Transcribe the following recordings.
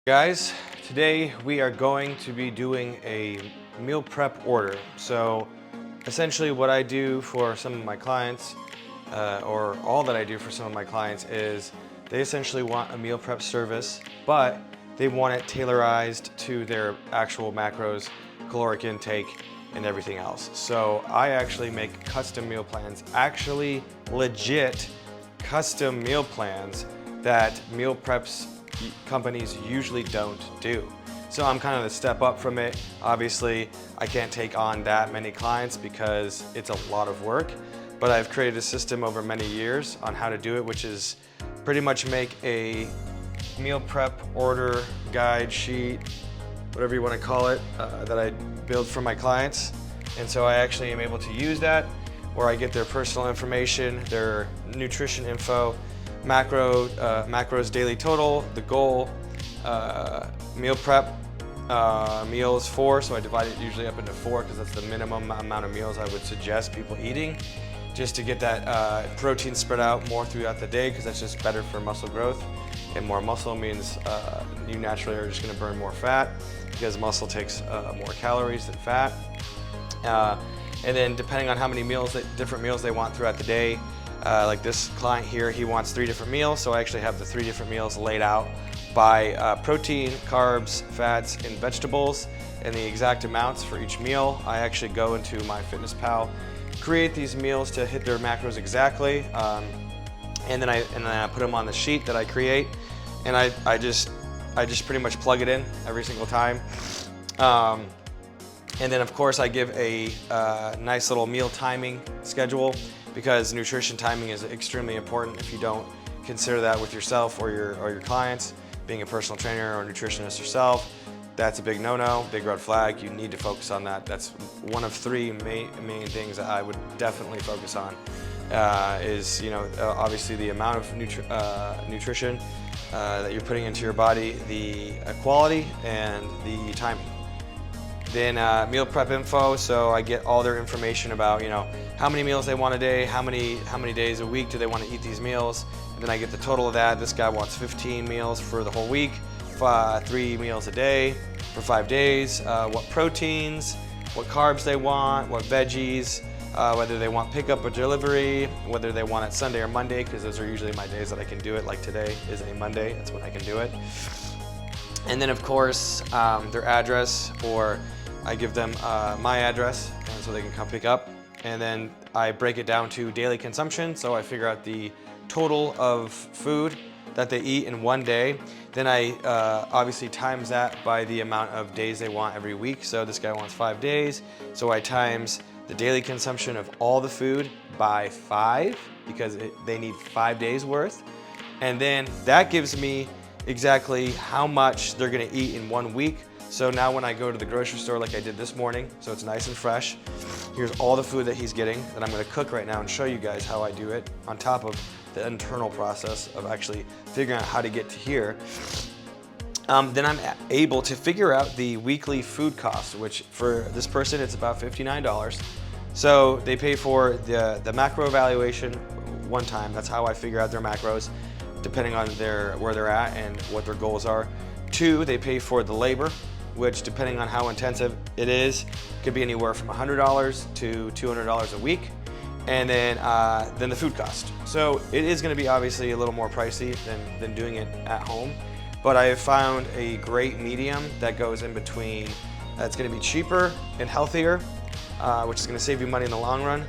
Guys, today we are going to be doing a meal prep order. So essentially what I do for some of my clients, or all that I do for some of my clients, is they essentially want a meal prep service, but they want it tailorized to their actual macros, caloric intake, and everything else. So I actually make custom meal plans, actually legit custom meal plans that meal preps companies usually don't do. So I'm kind of the step up from it. Obviously, I can't take on that many clients because it's a lot of work, but I've created a system over many years on how to do it, which is pretty much make a meal prep order guide sheet, whatever you want to call it, that I build for my clients. And so I actually am able to use that where I get their personal information, their nutrition info, macros daily total, the goal, meal prep, meals 4, so I divide it usually up into 4 because that's the minimum amount of meals I would suggest people eating, just to get that protein spread out more throughout the day, because that's just better for muscle growth. And more muscle means you naturally are just going to burn more fat, because muscle takes more calories than fat. And then depending on how many different meals they want throughout the day, like this client here, he wants 3 different meals, so I actually have the 3 different meals laid out by protein, carbs, fats, and vegetables, and the exact amounts for each meal. I actually go into my MyFitnessPal, create these meals to hit their macros exactly, and then I put them on the sheet that I create, and I just pretty much plug it in every single time. And then of course I give a nice little meal timing schedule, because nutrition timing is extremely important. If you don't consider that with yourself or your clients, being a personal trainer or nutritionist yourself, that's a big no-no, big red flag. You need to focus on that. That's one of 3 main things that I would definitely focus on. Is obviously the amount of nutrition that you're putting into your body, the quality, and the timing. Then meal prep info, so I get all their information about how many meals they want a day, how many days a week do they want to eat these meals, and then I get the total of that. This guy wants 15 meals for the whole week, 3 meals a day for 5 days, what proteins, what carbs they want, what veggies, whether they want pickup or delivery, whether they want it Sunday or Monday, because those are usually my days that I can do it. Like today is a Monday, that's when I can do it. And then of course their address, or I give them my address, and so they can come pick up. And then I break it down to daily consumption, so I figure out the total of food that they eat in one day. Then I obviously times that by the amount of days they want every week. So this guy wants 5 days, so I times the daily consumption of all the food by 5, because they need 5 days worth. And then that gives me exactly how much they're gonna eat in 1 week. So now when I go to the grocery store like I did this morning, so it's nice and fresh, here's all the food that he's getting that I'm gonna cook right now and show you guys how I do it, on top of the internal process of actually figuring out how to get to here. Then I'm able to figure out the weekly food cost, which for this person, it's about $59. So they pay for the macro evaluation one time. That's how I figure out their macros, depending on where they're at and what their goals are. 2, they pay for the labor, which depending on how intensive it is, could be anywhere from $100 to $200 a week. And then the food cost. So it is gonna be obviously a little more pricey than doing it at home, but I have found a great medium that goes in between. That's gonna be cheaper and healthier, which is gonna save you money in the long run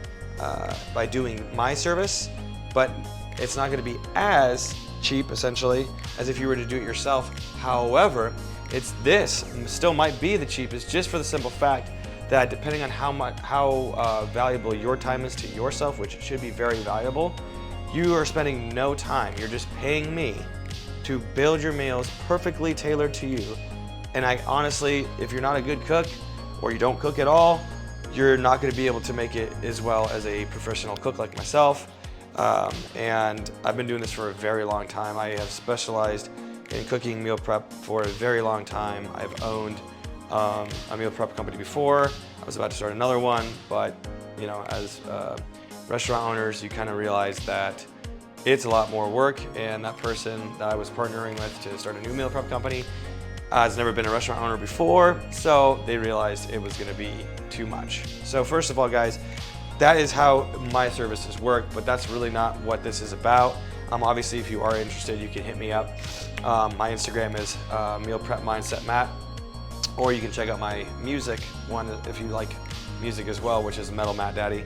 by doing my service, but it's not gonna be as cheap essentially as if you were to do it yourself. However, this still might be the cheapest, just for the simple fact that depending on how valuable your time is to yourself, which should be very valuable, you are spending no time. You're just paying me to build your meals perfectly tailored to you. And I honestly, if you're not a good cook or you don't cook at all, you're not going to be able to make it as well as a professional cook like myself. And I've been doing this for a very long time. I have specialized in cooking meal prep for a very long time. I've owned a meal prep company before. I was about to start another one, but as restaurant owners, you kind of realize that it's a lot more work, and that person that I was partnering with to start a new meal prep company, has never been a restaurant owner before, so they realized it was going to be too much. So first of all, guys, that is how my services work, but that's really not what this is about. Obviously, if you are interested, you can hit me up. My Instagram is Meal Prep Mindset Matt, or you can check out my music one if you like music as well, which is Metal Matt Daddy.